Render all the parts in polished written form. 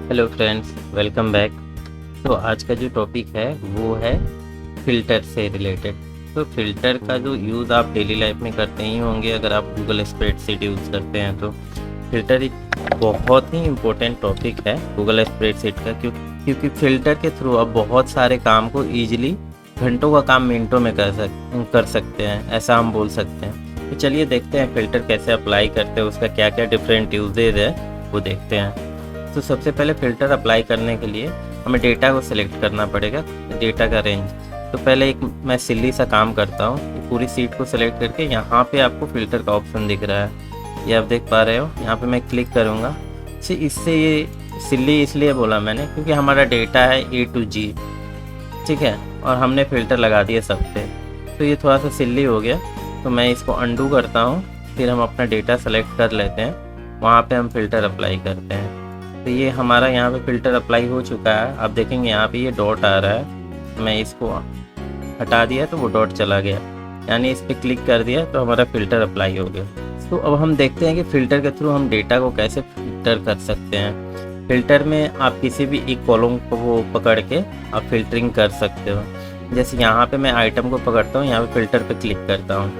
Hello friends, welcome back. तो आज का जो टॉपिक है वो है फ़िल्टर से रिलेटेड। तो फ़िल्टर का जो यूज़ आप डेली लाइफ में करते ही होंगे, अगर आप गूगल स्प्रेडशीट यूज़ करते हैं तो फ़िल्टर एक बहुत ही इम्पोर्टेंट टॉपिक है गूगल स्प्रेडशीट का, क्योंकि फ़िल्टर के थ्रू आप बहुत सारे काम को ईजिली घंटों का काम मिनटों में कर सकते हैं, ऐसा हम बोल सकते हैं। तो चलिए देखते हैं फ़िल्टर कैसे अप्लाई करते हैं, उसका क्या क्या डिफरेंट यूजेज है वो देखते हैं। तो सबसे पहले फ़िल्टर अप्लाई करने के लिए हमें डेटा को सिलेक्ट करना पड़ेगा, डेटा का रेंज। तो पहले एक मैं सिल्ली सा काम करता हूँ, पूरी सीट को सिलेक्ट करके यहाँ पे आपको फ़िल्टर का ऑप्शन दिख रहा है, ये आप देख पा रहे हो। यहाँ पे मैं क्लिक करूँगा। इससे ये सिल्ली इसलिए बोला मैंने क्योंकि हमारा डेटा है A to G, ठीक है, और हमने फ़िल्टर लगा दिया सब पे, तो ये थोड़ा सा सिल्ली हो गया। तो मैं इसको अंडू करता हूँ, फिर हम अपना डेटा सेलेक्ट कर लेते हैं, वहाँ पे हम फ़िल्टर अप्लाई करते हैं। तो ये हमारा यहाँ पे फ़िल्टर अप्लाई हो चुका है। आप देखेंगे यहाँ पे ये डॉट आ रहा है, मैं इसको हटा दिया तो वो डॉट चला गया, यानी इस पर क्लिक कर दिया तो हमारा फ़िल्टर अप्लाई हो गया। तो अब हम देखते हैं कि फ़िल्टर के थ्रू हम डेटा को कैसे फ़िल्टर कर सकते हैं। फ़िल्टर में आप किसी भी एक कॉलम को पकड़ के आप फ़िल्टरिंग कर सकते हो। जैसे यहाँ पे मैं आइटम को पकड़ता हूँ, यहाँ पे फ़िल्टर पे क्लिक करता हूँ,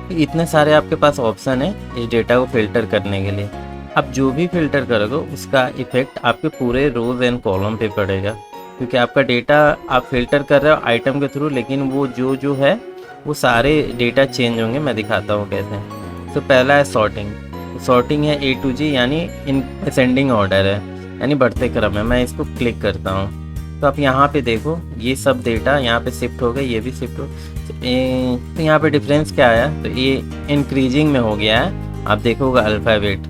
तो इतने सारे आपके पास ऑप्शन है इस डेटा को फ़िल्टर करने के लिए। आप जो भी फ़िल्टर करोगे उसका इफ़ेक्ट आपके पूरे रोज़ एंड कॉलम पे पड़ेगा, क्योंकि आपका डेटा आप फ़िल्टर कर रहे हो आइटम के थ्रू, लेकिन वो जो है वो सारे डेटा चेंज होंगे। मैं दिखाता हूँ कैसे। तो पहला है सॉर्टिंग। सॉर्टिंग है A to G, यानी इन असेंडिंग ऑर्डर है, यानी बढ़ते क्रम है। मैं इसको क्लिक करता हूँ तो आप यहाँ पे देखो ये सब डेटा यहाँ पे शिफ्ट हो गए, ये भी शिफ्ट हो। तो यहाँ पे डिफरेंस क्या आया, तो ये इंक्रीजिंग में हो गया है। आप देखोगे अल्फ़ाबेट,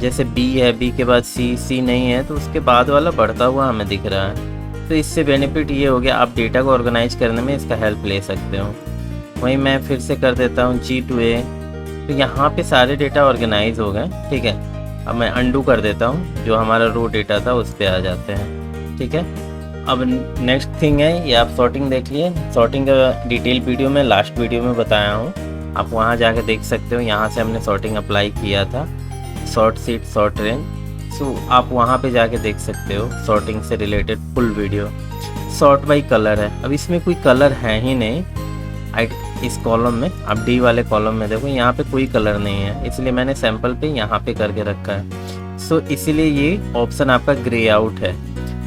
जैसे B है, B के बाद C नहीं है, तो उसके बाद वाला बढ़ता हुआ हमें दिख रहा है। तो इससे बेनिफिट ये हो गया, आप डेटा को ऑर्गेनाइज करने में इसका हेल्प ले सकते हो। वहीं मैं फिर से कर देता हूँ G to A, तो यहाँ पे सारे डेटा ऑर्गेनाइज हो गए, ठीक है। अब मैं अंडू कर देता हूँ, जो हमारा रो डेटा था उस पर आ जाते हैं, ठीक है। अब नेक्स्ट थिंग है ये, आप सॉर्टिंग देख लिए। सॉर्टिंग का डिटेल वीडियो में लास्ट वीडियो में बताया हूँ, आप वहाँ जाके देख सकते हो। यहाँ से हमने सॉर्टिंग अप्लाई किया था, शॉर्ट सीट शॉर्ट रेंज। सो आप वहाँ पे जाके देख सकते हो सॉर्टिंग से related full video. Sort by colour है, अब इसमें कोई कलर है ही नहीं। इस कॉलम में आप डी वाले कॉलम में देखो, यहाँ पे कोई कलर नहीं है, इसलिए मैंने सैंपल पे यहाँ पे करके रखा है। सो इसीलिए ये ऑप्शन आपका ग्रे आउट है,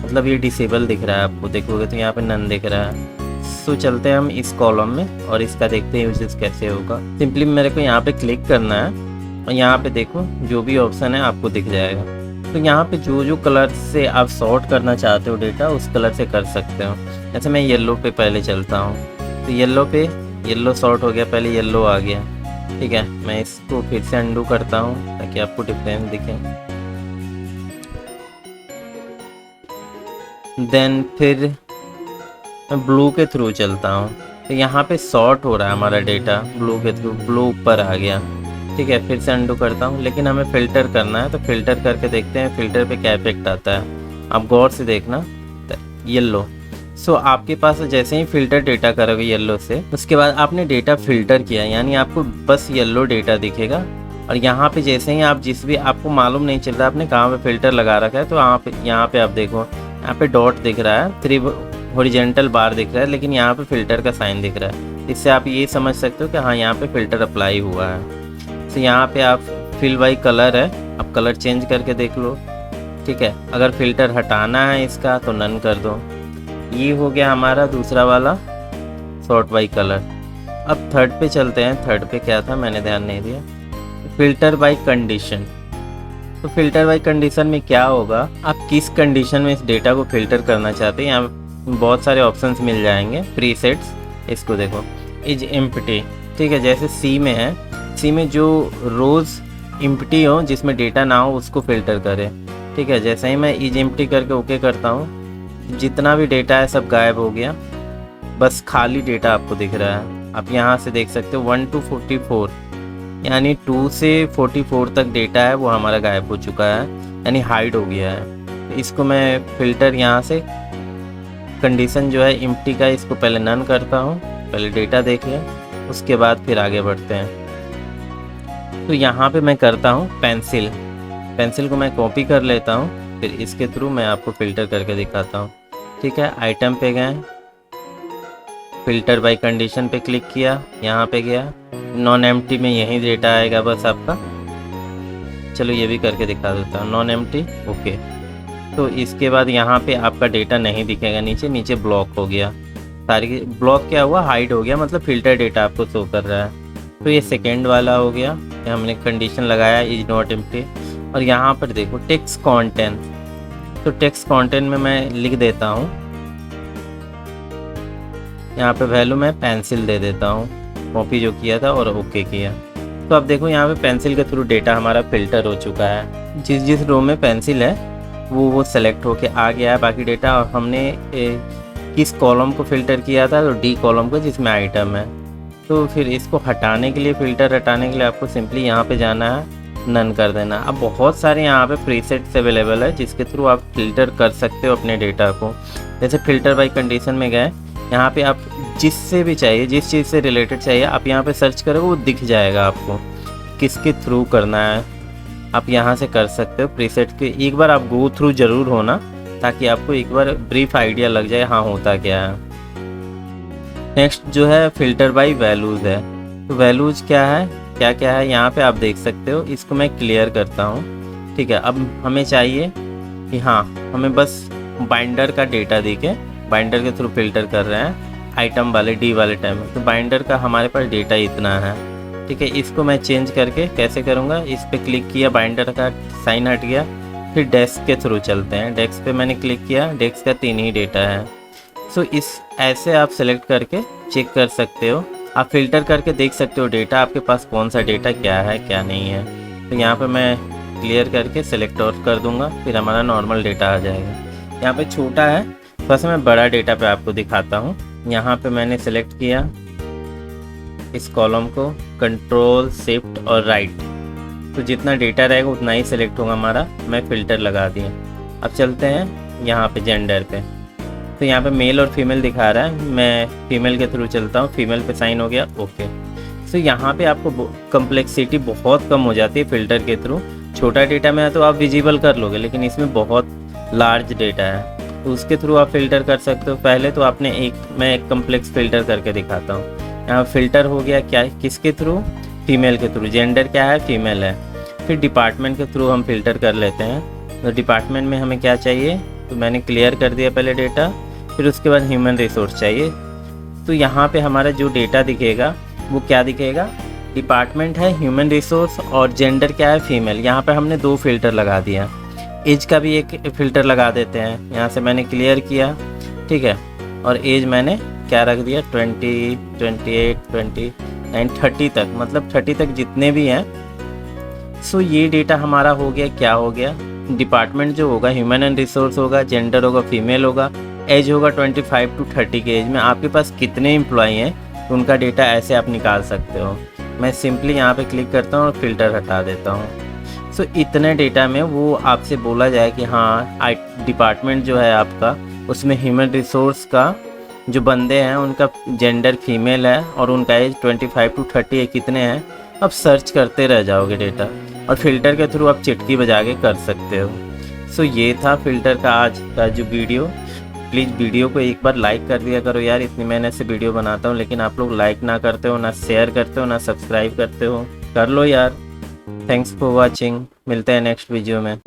मतलब ये डिसेबल दिख रहा है आपको, देखोगे तो यहाँ पे नन दिख रहा है। सो चलते हैं हम इस कॉलम में और इसका देखते हैं यूजेस कैसे होगा। सिंपली मेरे को यहाँ पे क्लिक करना है और यहाँ पे देखो जो भी ऑप्शन है आपको दिख जाएगा। तो यहाँ पे जो कलर से आप सॉर्ट करना चाहते हो डेटा, उस कलर से कर सकते हो। जैसे मैं येलो पे पहले चलता हूँ, तो येलो पे येलो सॉर्ट हो गया, पहले येलो आ गया, ठीक है। मैं इसको फिर से अंडू करता हूँ ताकि आपको डिफरेंस दिखे। देन फिर मैं ब्लू के थ्रू चलता हूँ, तो यहाँ पे सॉर्ट हो रहा है हमारा डेटा ब्लू के थ्रू, ब्लू ऊपर आ गया, ठीक है। फिर से अंडू करता हूँ, लेकिन हमें फ़िल्टर करना है, तो फ़िल्टर करके देखते हैं फ़िल्टर पे क्या इफेक्ट आता है। आप गौर से देखना, येलो। सो आपके पास जैसे ही फ़िल्टर डेटा करोगे येलो से, उसके बाद आपने डेटा फ़िल्टर किया, यानी आपको बस येलो डेटा दिखेगा। और यहाँ पे जैसे ही आप जिस भी आपको मालूम नहीं चल रहा आपने कहाँ पे फ़िल्टर लगा रखा है, तो यहाँ पे आप देखो, यहाँ पे डॉट दिख रहा है, 3 हॉरिजेंटल बार दिख रहा है, लेकिन यहाँ पे फ़िल्टर का साइन दिख रहा है। इससे आप ये समझ सकते हो कि हाँ यहाँ पे फ़िल्टर अप्लाई हुआ है। तो यहाँ पे आप फिल बाई कलर है, आप कलर चेंज करके देख लो, ठीक है। अगर फ़िल्टर हटाना है इसका तो नन कर दो। ये हो गया हमारा दूसरा वाला सॉर्ट बाई कलर। अब थर्ड पे चलते हैं। थर्ड पे क्या था मैंने ध्यान नहीं दिया, फ़िल्टर बाई कंडीशन। तो फ़िल्टर बाई कंडीशन में क्या होगा, आप किस कंडीशन में इस डेटा को फ़िल्टर करना चाहते हैं, यहाँ बहुत सारे ऑप्शंस मिल जाएंगे, प्रीसेट्स। इसको देखो, इज एम्प्टी, ठीक है। जैसे सी में है, सी में जो रोज़ एम्प्टी हो, जिसमें डेटा ना हो, उसको फ़िल्टर करें, ठीक है। जैसे ही मैं इज एम्प्टी करके ओके करता हूँ, जितना भी डेटा है सब गायब हो गया, बस खाली डेटा आपको दिख रहा है। आप यहाँ से देख सकते हो 1 to 44, यानी 2 से 44 तक डेटा है वो हमारा गायब हो चुका है, यानी हाइड हो गया है। तो इसको मैं फ़िल्टर यहाँ से कंडीशन जो है एम्प्टी का, इसको पहले नन करता हूँ, पहले डेटा देख लें, उसके बाद फिर आगे बढ़ते हैं। तो यहाँ पे मैं करता हूँ पेंसिल, पेंसिल को मैं कॉपी कर लेता हूँ, फिर इसके थ्रू मैं आपको फ़िल्टर करके दिखाता हूँ। ठीक है, आइटम पे गए, फ़िल्टर बाय कंडीशन पे क्लिक किया, यहाँ पे गया, नॉन एम्प्टी में यही डेटा आएगा बस आपका। चलो ये भी करके दिखा देता हूँ, नॉन एम्प्टी, ओके। तो इसके बाद यहाँ पे आपका डेटा नहीं दिखेगा, नीचे ब्लॉक हो गया, सारी ब्लॉक क्या हुआ, हाइड हो गया, मतलब फ़िल्टर डेटा आपको शो कर रहा है। तो ये सेकेंड वाला हो गया, हमने कंडीशन लगाया इज नॉट एम्प्टी। और यहाँ पर देखो टेक्स्ट कंटेंट, तो टेक्स्ट कंटेंट में मैं लिख देता हूँ, यहाँ पे वैल्यू मैं पेंसिल दे देता हूँ, कॉपी जो किया था और ओके किया। तो अब देखो यहाँ पे पेंसिल के थ्रू डेटा हमारा फ़िल्टर हो चुका है। जिस रो में पेंसिल है वो सेलेक्ट होके आ गया है बाकी डेटा। और हमने किस कॉलम को फ़िल्टर किया था, तो डी कॉलम को जिसमें आइटम है। तो फिर इसको हटाने के लिए, फ़िल्टर हटाने के लिए आपको सिंपली यहाँ पे जाना है, नन कर देना। अब बहुत सारे यहाँ पे प्रीसेट्स अवेलेबल है जिसके थ्रू आप फ़िल्टर कर सकते हो अपने डेटा को। जैसे फ़िल्टर बाय कंडीशन में गए, यहाँ पे आप जिससे भी चाहिए, जिस चीज़ से रिलेटेड चाहिए, आप यहाँ पे सर्च करोगे वो दिख जाएगा आपको किसके थ्रू करना है। आप यहाँ से कर सकते हो प्रीसेट के। एक बार आप गो थ्रू ज़रूर होना, ताकि आपको एक बार ब्रीफ आइडिया लग जाए हाँ होता क्या है। नेक्स्ट जो है फ़िल्टर बाय वैल्यूज़ है। तो वैल्यूज़ क्या है, क्या क्या है यहाँ पे आप देख सकते हो। इसको मैं क्लियर करता हूँ। ठीक है, अब हमें चाहिए कि हाँ हमें बस बाइंडर का डेटा दिखे, बाइंडर के थ्रू फ़िल्टर कर रहे हैं आइटम वाले डी वाले टाइम में। तो बाइंडर का हमारे पास डेटा इतना है। ठीक है, इसको मैं चेंज करके कैसे करूँगा, इस पर क्लिक किया, बाइंडर का साइन हट गया, फिर डेस्क के थ्रू चलते हैं। डेस्क पे मैंने क्लिक किया, डेस्क का 3 ही डेटा है। सो इस ऐसे आप सेलेक्ट करके चेक कर सकते हो, आप फ़िल्टर करके देख सकते हो डेटा आपके पास कौन सा डेटा क्या है क्या नहीं है। तो यहाँ पे मैं क्लियर करके सेलेक्ट और कर दूँगा, फिर हमारा नॉर्मल डेटा आ जाएगा। यहाँ पे छोटा है, बस मैं बड़ा डेटा पे आपको दिखाता हूँ। यहाँ पे मैंने सेलेक्ट किया इस कॉलम को, कंट्रोल शिफ्ट और राइट, तो जितना डेटा रहेगा उतना ही सेलेक्ट होगा हमारा। मैं फ़िल्टर लगा दिया। अब चलते हैं यहाँ पे जेंडर पे। तो यहाँ पे मेल और फीमेल दिखा रहा है, मैं फीमेल के थ्रू चलता हूँ, फीमेल पे साइन हो गया, ओके। तो यहाँ पे आपको कम्प्लेक्सिटी बहुत कम हो जाती है फ़िल्टर के थ्रू। छोटा डेटा में है तो आप विजिबल कर लोगे, लेकिन इसमें बहुत लार्ज डेटा है तो उसके थ्रू आप फ़िल्टर कर सकते हो। पहले तो मैं एक कम्प्लेक्स फ़िल्टर करके दिखाता हूँ। यहाँ फ़िल्टर हो गया क्या, किसके थ्रू, फीमेल के थ्रू। जेंडर क्या है, फीमेल है। फिर डिपार्टमेंट के थ्रू हम फ़िल्टर कर लेते हैं। तो डिपार्टमेंट में हमें क्या चाहिए, तो मैंने क्लियर कर दिया पहले डेटा। फिर उसके बाद ह्यूमन रिसोर्स चाहिए। तो यहाँ पे हमारा जो डेटा दिखेगा वो क्या दिखेगा, डिपार्टमेंट है, ह्यूमन रिसोर्स और जेंडर क्या है, फीमेल। यहाँ पे हमने 2 फ़िल्टर लगा दिया। एज का भी एक फ़िल्टर लगा देते हैं। यहाँ से मैंने क्लियर किया, ठीक है। और एज मैंने क्या रख दिया, 20, 28, 29, 30 तक, मतलब 30 तक जितने भी हैं। सो ये डेटा हमारा हो गया, क्या हो गया, डिपार्टमेंट जो होगा ह्यूमन एंड रिसोर्स होगा, जेंडर होगा फीमेल होगा, एज होगा 25 to 30 के एज में। आपके पास कितने एम्प्लॉई हैं तो उनका डेटा ऐसे आप निकाल सकते हो। मैं सिंपली यहाँ पे क्लिक करता हूँ और फ़िल्टर हटा देता हूँ। सो इतने डेटा में वो आपसे बोला जाए कि हाँ डिपार्टमेंट जो है आपका, उसमें ह्यूमन रिसोर्स का जो बंदे हैं उनका जेंडर फीमेल है और उनका एज 25 to 30 है, कितने हैं। अब सर्च करते रह जाओगे डेटा, और फ़िल्टर के थ्रू आप चिटकी बजा के कर सकते हो। सो ये था फ़िल्टर का आज का जो वीडियो। प्लीज़ वीडियो को एक बार लाइक कर दिया करो यार, इतनी मेहनत से वीडियो बनाता हूँ लेकिन आप लोग लाइक ना करते हो, ना शेयर करते हो, ना सब्सक्राइब करते हो। कर लो यार। थैंक्स फॉर वॉचिंग, मिलते हैं नेक्स्ट वीडियो में।